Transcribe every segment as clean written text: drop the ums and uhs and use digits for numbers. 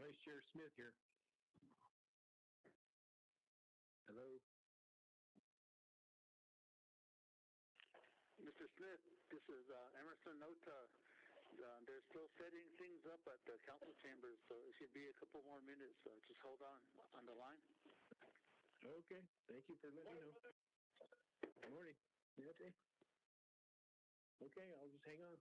Vice Chair Smith here. Hello. Mr. Smith, this is Emerson Nota. They're still setting things up at the council chambers, so it should be a couple more minutes. So just hold on the line. Okay. Thank you for letting me know. Good morning. Okay. Okay, I'll just hang on.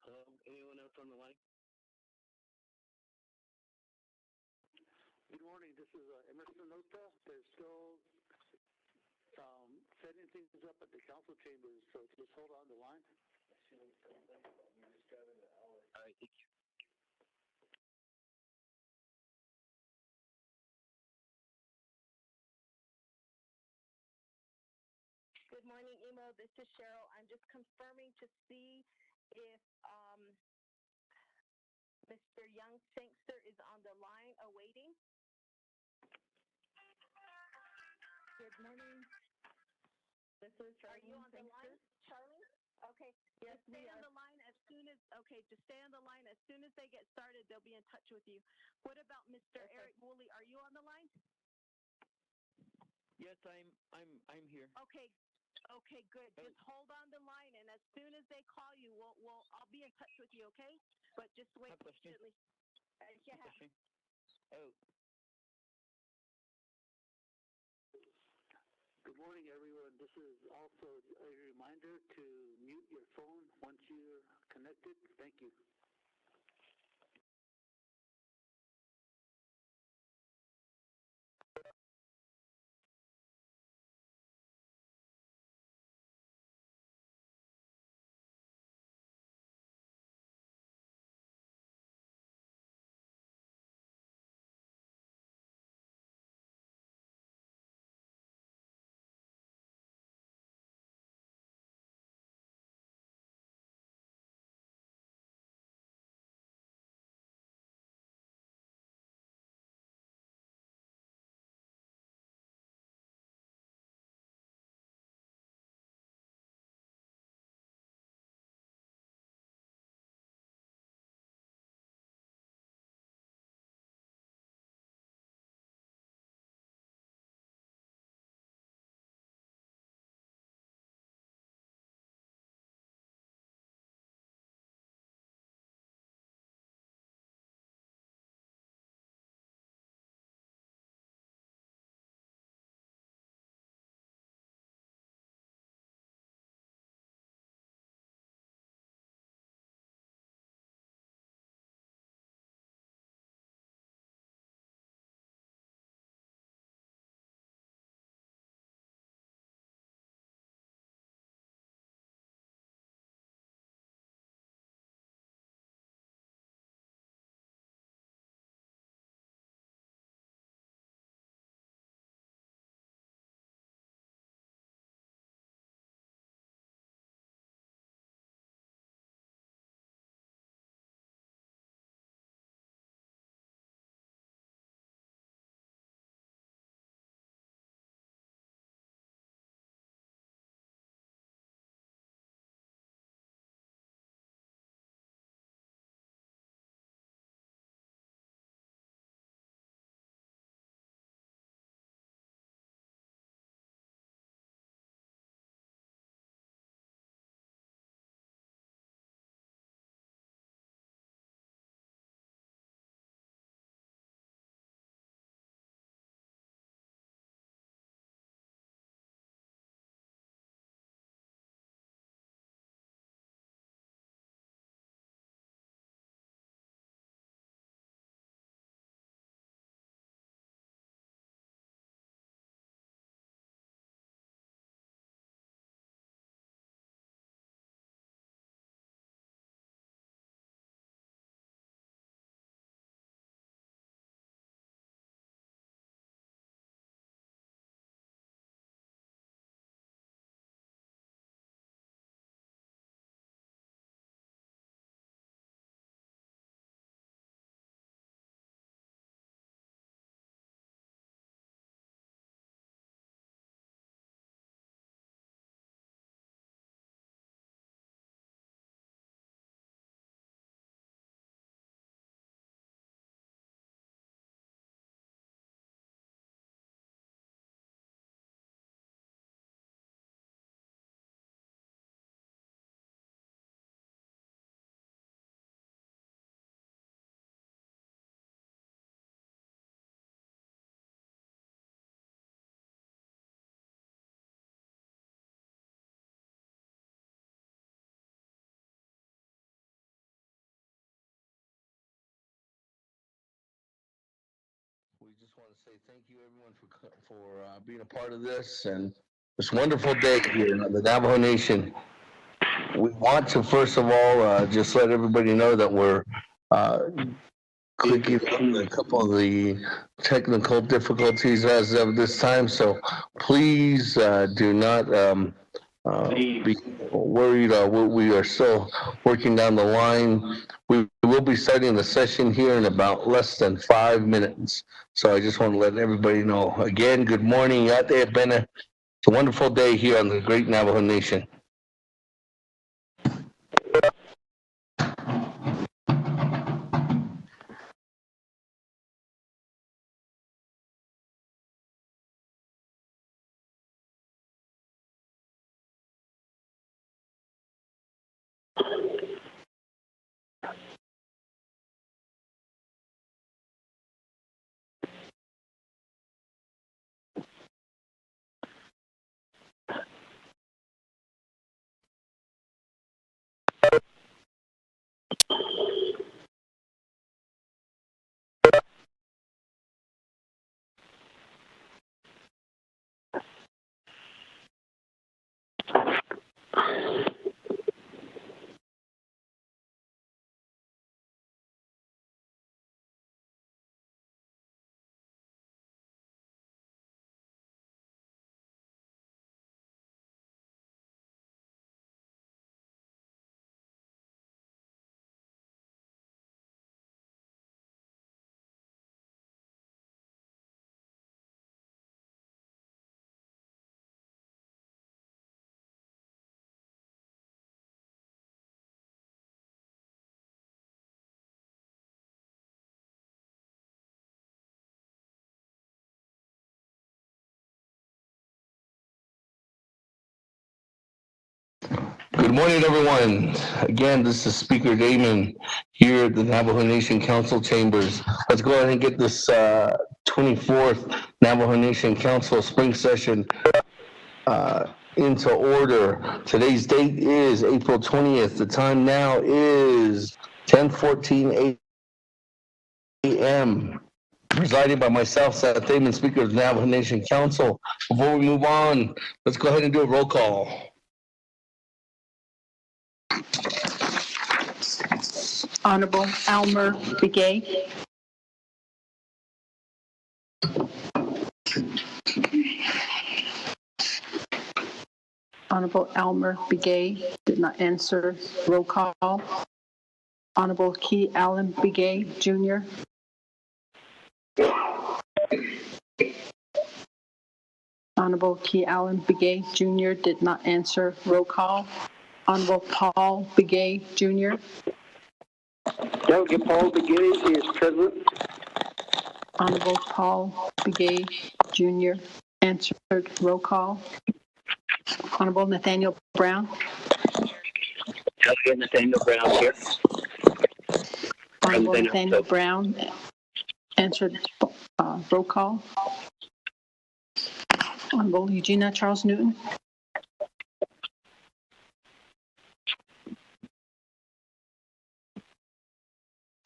Hello, anyone else on the line? Good morning. This is Emerson Nota. They're still setting things up at the council chambers, so just hold on the line. All right, thank you. Good morning, Emo. This is Cheryl. I'm just confirming to see if Mr. Young Sangster is on the line awaiting. Good morning. This is Charlene. Are you on the line, Charlie? Okay. Yes, just stay on the line as soon as just stay on the line as soon as they get started. They'll be in touch with you. What about Mr. Okay. Eric Woolley? Are you on the line? Yes, I'm here. Okay. Okay, good. Just hold on the line, and as soon as they call you, I'll be in touch with you. Okay? But just wait patiently. Oh. Good morning, everyone. This is also a reminder to mute your phone once you're connected. Thank you. want to say thank you everyone for being a part of this and this wonderful day here in the Navajo Nation. We want to first of all just let everybody know that we're uh, clicking on a couple of the technical difficulties as of this time. So please do not be worried. We are still working down the line. We will be starting the session here in about less than 5 minutes. So I just want to let everybody know. Again, good morning. It's a wonderful day here on the Great Navajo Nation. Good morning, everyone. Again, this is Speaker Damon here at the Navajo Nation Council Chambers. Let's go ahead and get this 24th Navajo Nation Council Spring Session into order. Today's date is April 20th. The time now is 10:14 a.m. Presided by myself, Seth Damon, Speaker of the Navajo Nation Council. Before we move on, let's go ahead and do a roll call. Honorable Almer Begay. Honorable Almer Begay did not answer. Roll call. Honorable Key Allen Begay, Jr. Honorable Key Allen Begay, Jr. did not answer. Roll call. Honorable Paul Begay, Jr. Delegate Paul Begay is present. Honorable Paul Begay, Jr. answered. Roll call. Honorable Nathaniel Brown. Delegate Nathaniel Brown here. Honorable Nathaniel Brown answered. Roll call. Honorable Eugenia Charles Newton.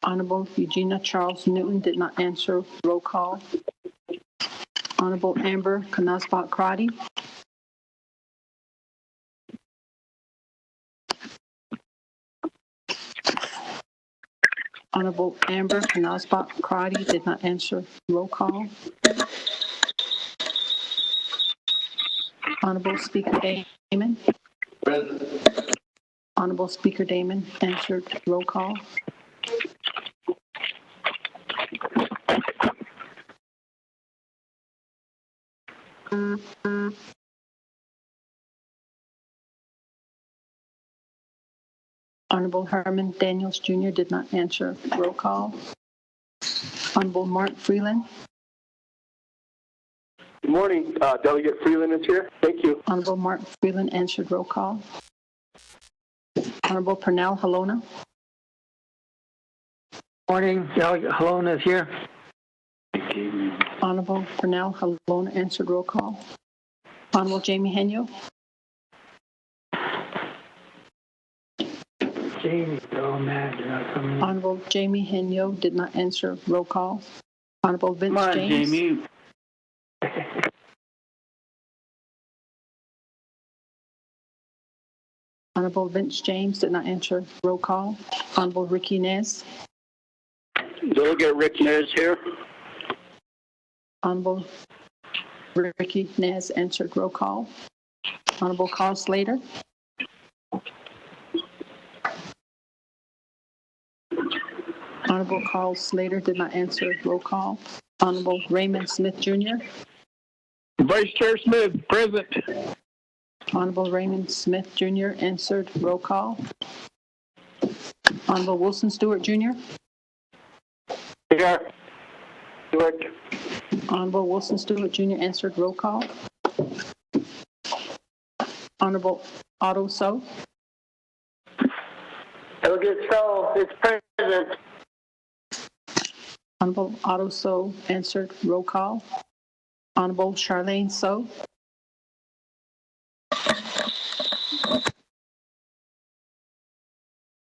Honorable Eugenia Charles Newton did not answer. Roll call. Honorable Amber Kanasbach Crotty. Honorable Amber Kanasbach Crotty did not answer. Roll call. Honorable Speaker Damon. Present. Honorable Speaker Damon answered. Roll call. Honorable Herman Daniels Jr. did not answer. Roll call. Honorable Mark Freeland. Good morning. Delegate Freeland is here. Thank you. Honorable Mark Freeland answered. Roll call. Honorable Pernell Halona. Morning. Delegate Halona is here. Honorable Pernell Halona answered. Roll call. Honorable Jamie Henyo. Jamie, oh man, you're not coming in. Honorable Jamie Henyo did not answer. Roll call. Honorable Vince Come on, James. Jamie. Honorable Vince James did not answer. Roll call. Honorable Ricky Nez. Delegate Rick Nez here. Honorable Ricky Nez answered. Roll call. Honorable Carl Slater. Honorable Carl Slater did not answer. Roll call. Honorable Raymond Smith Jr. Vice Chair Smith, present. Honorable Raymond Smith Jr. answered. Roll call. Honorable Wilson Stewart Jr. Here. Stewart. Honorable Wilson Stewart Jr. answered. Roll call. Honorable Otto So. Delegate So is present. Honorable Otto So answered. Roll call. Honorable Charlene So.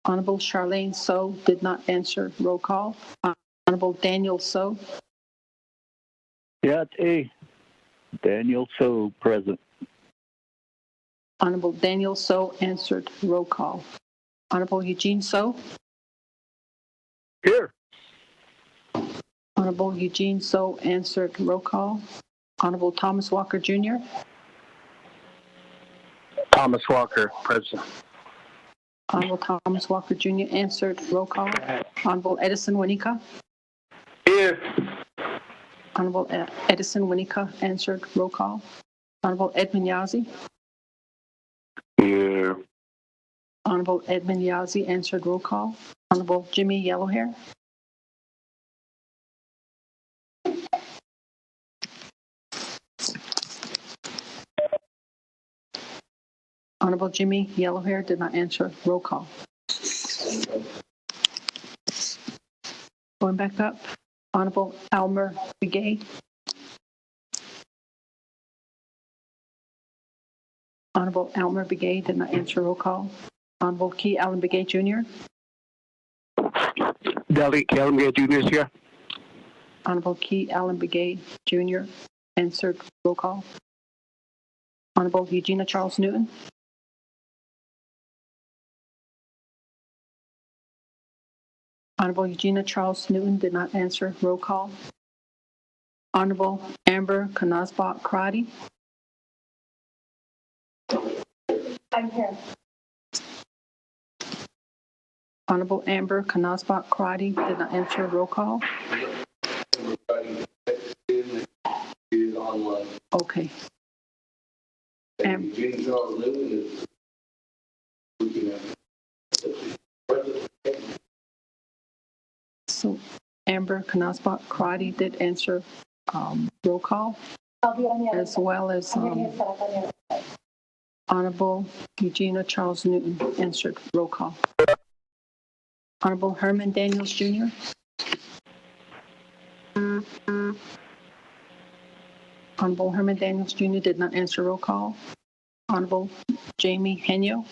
Honorable Charlene So did not answer. Roll call. Honorable Daniel So. Yeah, it's Daniel So, present. Honorable Daniel So answered. Roll call. Honorable Eugene So. Here. Honorable Eugene So answered. Roll call. Honorable Thomas Walker Jr. Thomas Walker, present. Honorable Thomas Walker Jr. answered. Roll call. Honorable Edison Winika. Here. Honorable Edison Winika answered. Roll call. Honorable Edmund Yazzie. Here. Honorable Edmund Yazzie answered. Roll call. Honorable Jimmy Yellowhair. Honorable Jimmy Yellowhair did not answer. Roll call. Going back up. Honorable Elmer Begay. Honorable Elmer Begay did not answer. Roll call. Honorable Key Allen Begay Jr. Delegate Allen Begay Jr. is here. Honorable Key Allen Begay Jr. answered. Roll call. Honorable Eugenia Charles Newton. Honorable Eugenia Charles Newton did not answer. Roll call. Honorable Amber Knazbach Karate. I'm here. Honorable Amber Knazbach Karate did not answer. Roll call. Okay. So Amber Knazbach Karate did answer. Roll call, I'll be on the other as well as I'm going to get set up on the other side. Honorable Eugenia Charles Newton answered. Roll call. Honorable Herman Daniels Jr. Honorable Herman Daniels Jr. did not answer. Roll call. Honorable Jamie Henyo.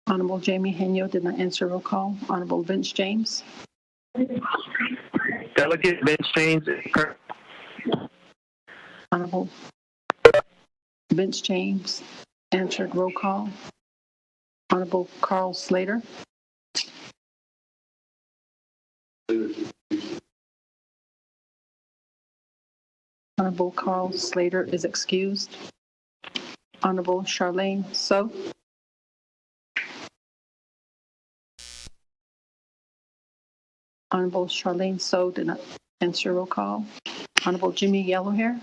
Honorable Jamie Henyo did not answer. Roll call. Honorable Vince James. Delegate Vince James is present. Honorable Vince James answered. Roll call. Honorable Carl Slater. Honorable Carl Slater is excused. Honorable Charlene So. Honorable Charlene So did not answer. Roll call. Honorable Jimmy Yellowhair.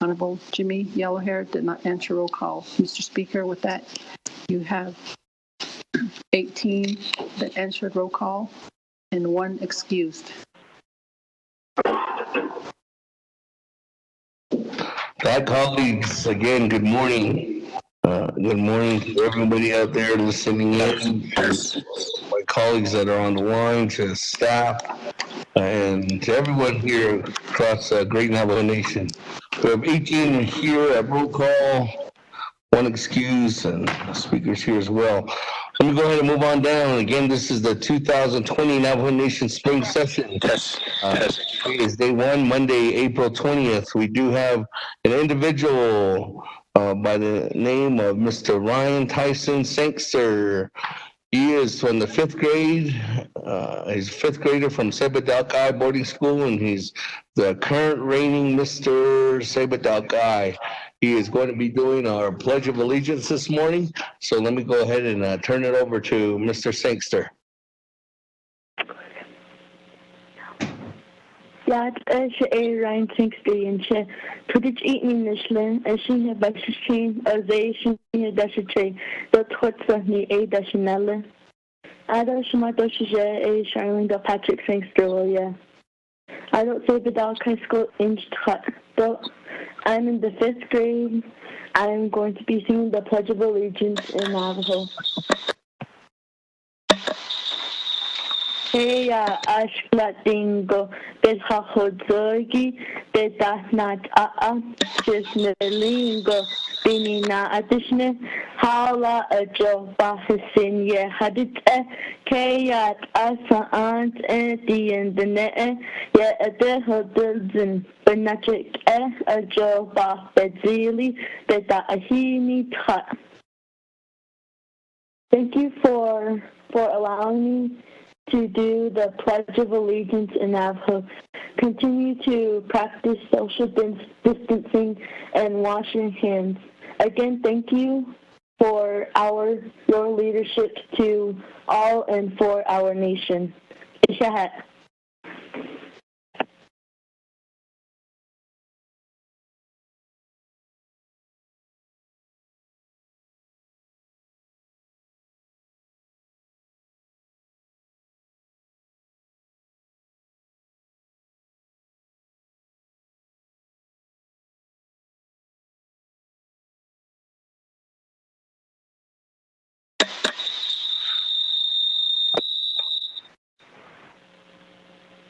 Honorable Jimmy Yellowhair did not answer. Roll call. Mr. Speaker, with that, you have 18 that answered roll call and 1 excused. Hi, colleagues. Again, good morning. Good morning to everybody out there listening in, to my colleagues that are on the line, to staff, and to everyone here across Great Navajo Nation. We have 18 here at roll call, 1 excuse, and speakers here as well. Let me go ahead and move on down. Again, this is the 2020 Navajo Nation Spring Session. Test. Test. Today is day one, Monday, April 20th. We do have an individual by the name of Mr. Ryan Tyson Sangster. He is from the fifth grade. He's a fifth grader from Sebadalkai Boarding School, and he's the current reigning Mr. Sebadalkai. He is going to be doing our Pledge of Allegiance this morning. So let me go ahead and turn it over to Mr. Sangster. Ja, Ryan Sangster and she put it eating Michelin, and she had by chain as a she had the thoughts of me a dashinella. I don't my doshes a Charlene the Patrick Sangster, yeah. I don't say the dog high school inch cut. Though I'm in the fifth grade, I'm going to be singing the Pledge of Allegiance in Navajo. Hey, ashklatingo, bezhahodzogi, bedahnat jisnelingo, binina adishne, hala ajo bahisin ye hadit kayat asant and the ne, ye adehodilzin, benachik ajo bah bedzili, bedahini tcha. Thank you for allowing me to do the Pledge of Allegiance in Navajo. Continue to practice social distancing and wash your hands. Again, thank you for your leadership to all and for our nation. Ishahat.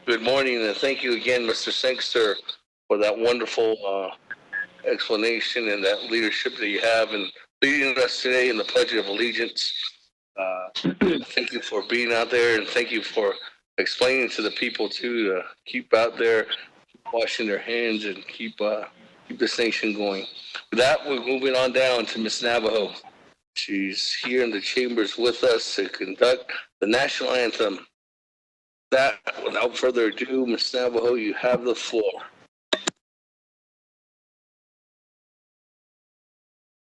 Good morning, and thank you again, Mr. Sangster, for that wonderful explanation and that leadership that you have in leading us today in the Pledge of Allegiance. Thank you for being out there, and thank you for explaining to the people too to keep out there, washing their hands, and keep this nation going. With that, we're moving on down to Miss Navajo. She's here in the chambers with us to conduct the national anthem. That, without further ado, Miss Navajo, you have the floor.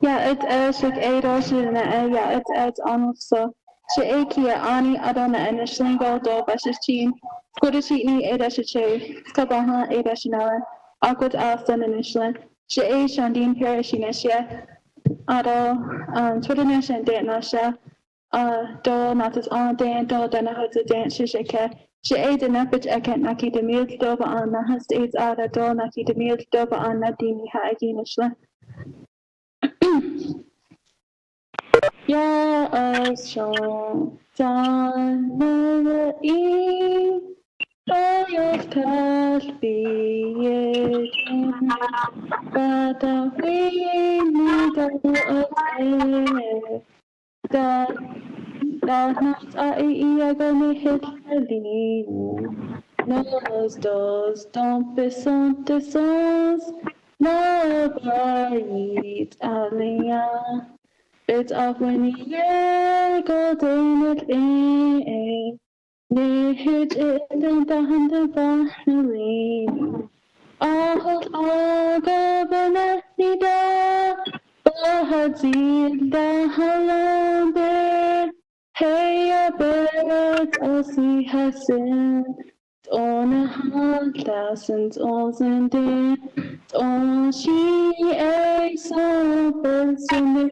Ja, het ik ja, het so. She ani adona and slingo do basichin. Kudishini edashiche. Kabaha edashinala. Akut alston and ishlan. She shandin perishinesha. Ado Twitterness and Danasha. Do natas on dan do danahots dance shishake. She ate an epic eket naki de mil doba on nahas aids ada do naki de mil doba on nadini ha aginishla. Ya aşan tanrıyı ayet kalbiyetin bada vini da nat ai agone hitlin nos dos besontes na barit alia. It's off when you go down it in. Nihit in the hand of Bahnali. All governor Nida. Bahadzil da halambe. Hey, a bird, Elsie Hassan. On 100,000 old and dead. On she a person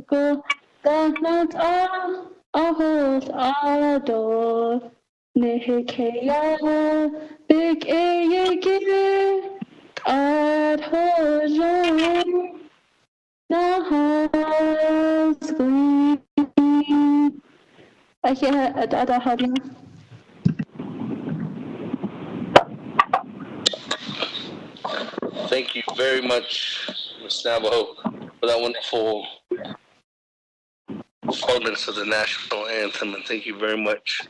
go that not all hold all door. Nihikea big a give at hojo na has gleam. I hear at other having. Thank you very much, Ms. Navajo, for that wonderful elements of the national anthem. And thank you very much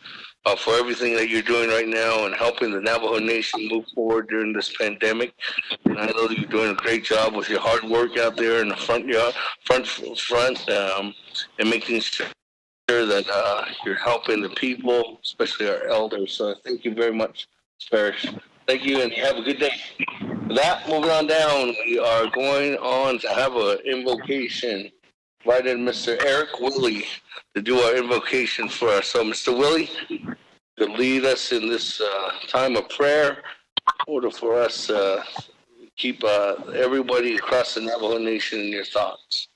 for everything that you're doing right now and helping the Navajo Nation move forward during this pandemic. And I know that you're doing a great job with your hard work out there in the front yard, and making sure that you're helping the people, especially our elders. So thank you very much, Parrish. Thank you, and have a good day. With that, moving on down, we are going on to have an invocation. Invited Mr. Eric Willie to do our invocation for us. So, Mr. Willie, to lead us in this time of prayer, in order for us to keep everybody across the Navajo Nation in your thoughts.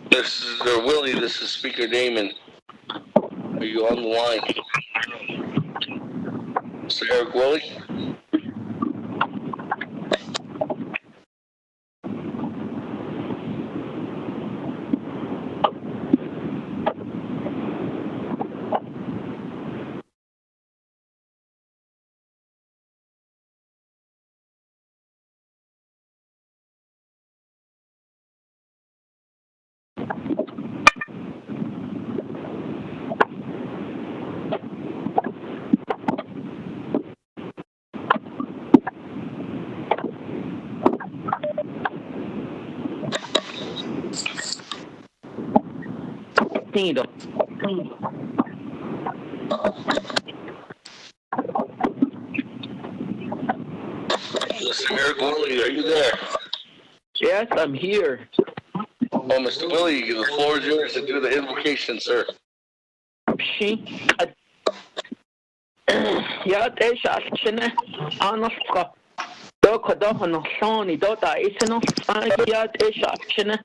This is Willie. This is Speaker Damon. Are you on the line? Mr. Eric Willie? Mr. Eric Willie, are you there? Yes, I'm here. Oh, Mr. Willie, the floor is yours to do the invocation, sir. Ja, det är kärleken. Annars ska då kan ha någon sån i då där är någon ja, det är kärleken.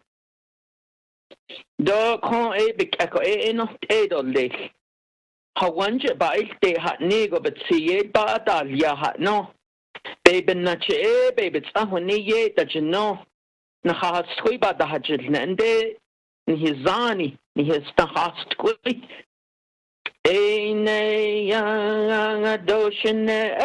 Då kan jag något är då det. Hawan je ba det hat nego betsiet ba dal ya hat no. Baby na che baby tsahoni ye da jno. Na ha skui ba da hajil nende ni hizani ni hista hastqui. Eine yang adoshne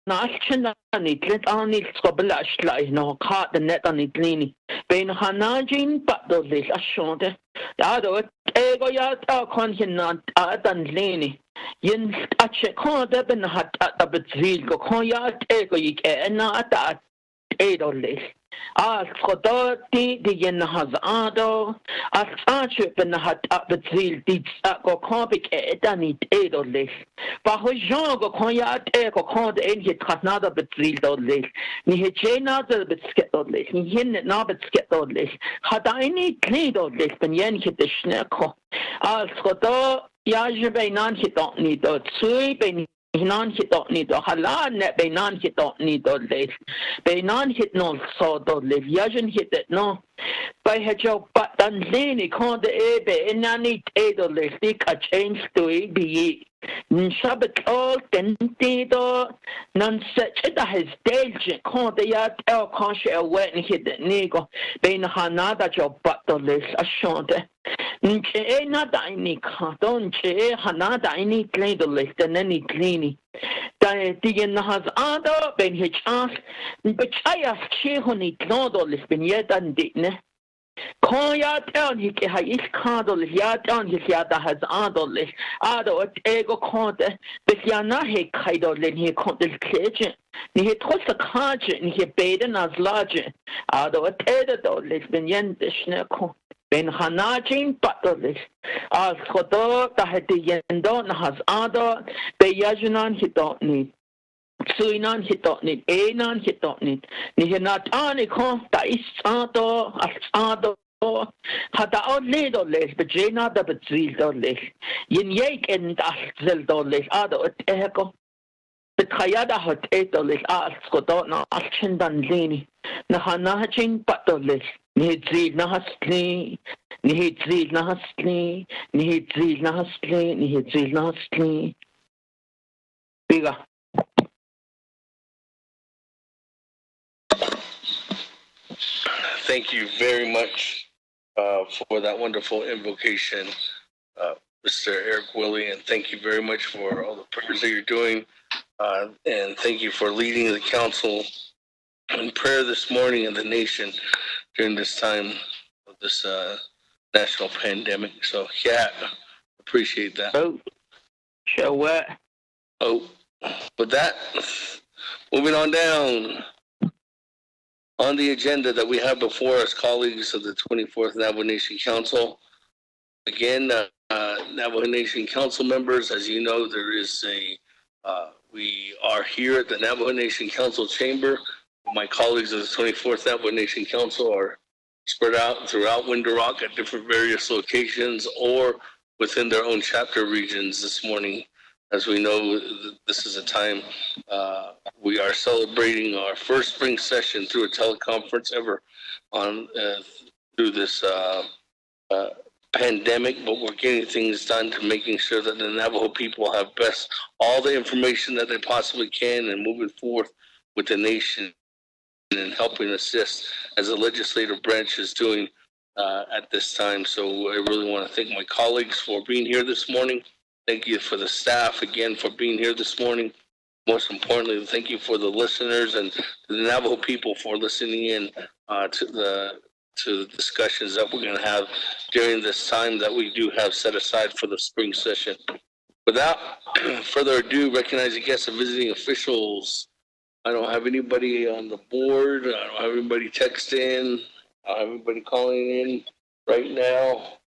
Nalchin nit anil skoblash lai no kat the net on it lini. Bein hanajin patdolis ashonte. Ado ego yat konhinant adan lini. Yin ache konde ben hat at abetzil go konyat ego yik ena at edolis. Als godoti die yen has ado. Als ache ben hat abetzil dit go kompik edanit edolis. Bahojan go konyat ego konde en hit kasnada betzil dolis. Ni hit jenada betskit dolis. Ni hin na betskit dolis. Hadaini kli dolis ben yen hit de schneko. Als godot Yaje beinan hitot ni dot sui beinan hitot ni dot halan net beinan hitot ni dot les beinan hit no so dot les yajen hit it no by hejo but dan leni con the ebe inani dot les dik a change to e be Shabat all tentido non such it has delge con the yat el conscia wet and hit the nego bein hanada job but the les ashonte Nche na daini katon che hana daini clean the list and any cleaning. Digan has other ben hitch ask, but I ask she honey clodol list ben yet and ditne. Call ya down he is candle ya down his yada has adol list. Ado at ego conte, but yana he kaidol in he conte kitchen. Ni he toss a carjin, he baden as large. Ado at edadol list ben yen the schneko. Ben hanajin patolis. As kodo taheti yendo nahas ado be yajunan hitot need. Suinan hitot need. Enan hitot need. Nihinat anikon ta is ado as ado. Hada od ledoles bejena da betzil doles. Yin yek and as doles ado et eko. Betrayada hot etoles as kodo na alchendan leni. Nahanajin patolis. Nihit nahastli, nihit nahastli, nihit nahastli, nihit nahastli. Biga. Thank you very much for that wonderful invocation, Mr. Eric Willie, and thank you very much for all the prayers that you're doing, and thank you for leading the council in prayer this morning in the nation during this time of this national pandemic. So, yeah, appreciate that. Oh, sure what? Oh, with that, moving on down. On the agenda that we have before us, colleagues of the 24th Navajo Nation Council. Again, Navajo Nation Council members, as you know, there is we are here at the Navajo Nation Council Chamber. My colleagues of the 24th Navajo Nation Council are spread out throughout Window Rock at different various locations or within their own chapter regions this morning. As we know, this is a time we are celebrating our first spring session through a teleconference ever on through this pandemic, but we're getting things done to making sure that the Navajo people have best all the information that they possibly can and moving forth with the nation and helping assist as the legislative branch is doing at this time. So I really want to thank my colleagues for being here this morning. Thank you for the staff again for being here this morning. Most importantly, thank you for the listeners and the Navajo people for listening in to the discussions that we're going to have during this time that we do have set aside for the spring session. Without further ado, recognizing guests and visiting officials. I don't have anybody on the board. I don't have anybody text in. I don't have anybody calling in right now.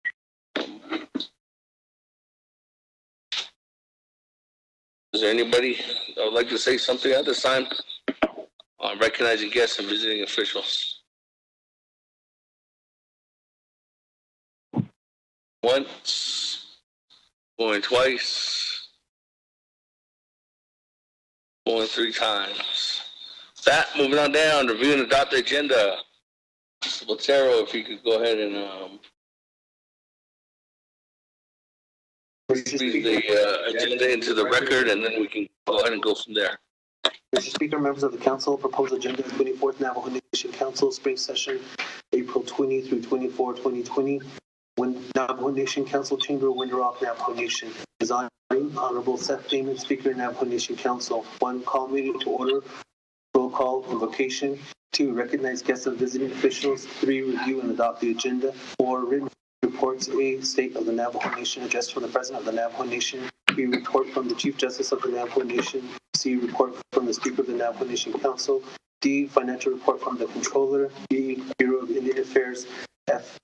Is there anybody that would like to say something at this time on recognizing guests and visiting officials? Once, going twice, going 3 times. That, moving on down, review and adopt the agenda. Mr. Botero, if you could go ahead and read the agenda into the record, and then we can go ahead and go from there. Mr. Speaker, members of the council, proposed agenda 24th Navajo Nation Council Spring Session, April 20 through 24, 2020. Navajo Nation Council Chamber, Winter Rock, Navajo Nation. Design, Honorable Seth Damon, Speaker, Navajo Nation Council. 1, call meeting to order. Roll call, invocation. 2, recognize guests and visiting officials. 3, review and adopt the agenda. 4, written reports. A, state of the Navajo Nation, address from the President of the Navajo Nation. B, report from the Chief Justice of the Navajo Nation. C, report from the Speaker of the Navajo Nation Council. D, financial report from the Controller. E, Bureau of Indian Affairs. F,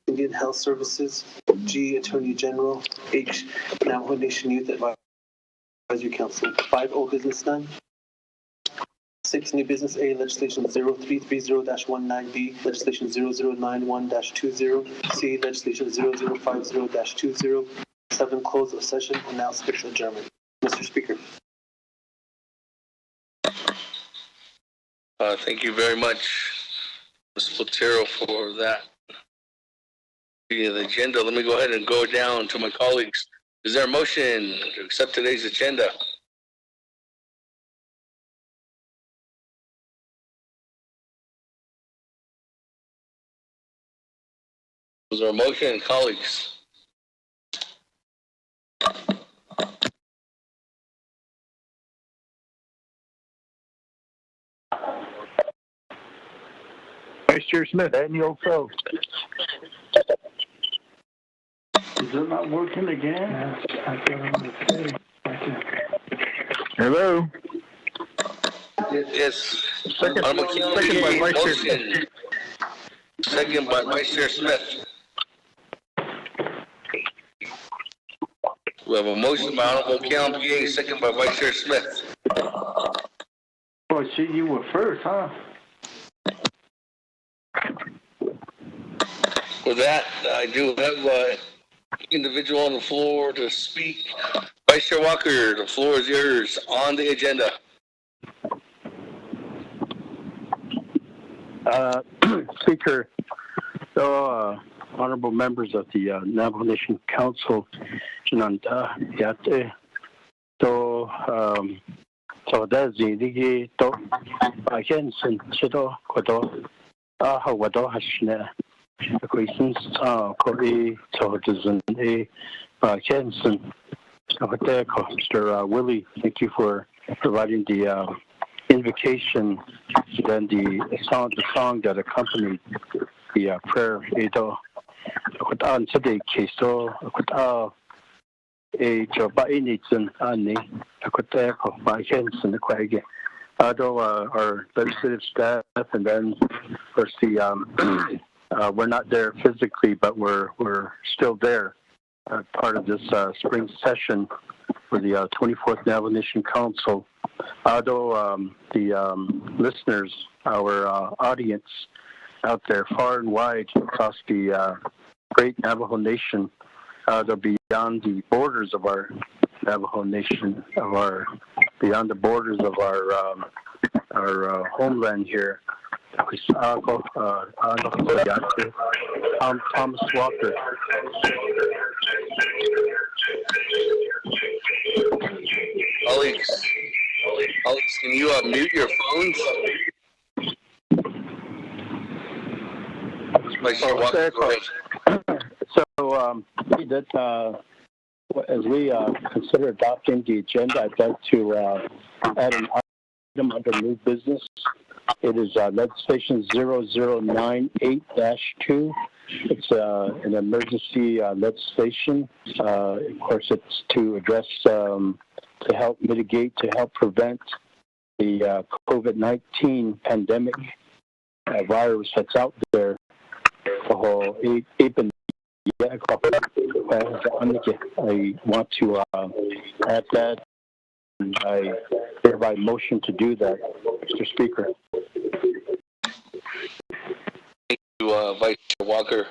Indian Health Services. G, Attorney General. H, Navajo Nation Youth Advisory Council. 5, old business none. 6, new business. A, legislation 0330-19B, legislation 0091-20, C, legislation 0050-20, 7, close of session, and now special adjournment. Mr. Speaker. Thank you very much, Ms. Platero, for that. The agenda, let me go ahead and go down to my colleagues. Is there a motion to accept today's agenda? Is there a motion, colleagues? Vice Chair Smith. Daniel So. Is it not working again? Hello? Yes. Second by Vice Chair. Second by Vice Chair Smith. We have a motion by Honorable Count PA, second by Vice Chair Smith. Oh, see, you were first, huh? With that, I do have an individual on the floor to speak. Vice Chair Walker, the floor is yours on the agenda. Speaker, so honorable members of the Navajo Nation Council, Yate, so Dazzy, to Jensen, Chido, Kodo, Wado Hashne, acquaintance, Corey, so doesn't a Jensen, Mr. Willie, thank you for providing the invocation, then the song that accompanied the prayer. Ito, on today case, so a job in Annie, by Henson, the Quag. Although our legislative staff, and then, of course, we're not there physically, but we're still there, part of this spring session for the 24th Navajo Nation Council. Although the listeners, our audience out there far and wide across the great Navajo Nation, they're beyond the borders of our Navajo Nation, beyond the borders of our homeland here. Thomas Walker. Colleagues, can you mute your phones? So, as we consider adopting the agenda, I'd like to add an item under new business. It is legislation 0098-2. It's an emergency legislation. Of course, it's to address, to help mitigate, to help prevent the COVID-19 pandemic virus that's out there. I want to add that, and I hereby motion to do that, Mr. Speaker. Thank you, Vice Chair Walker.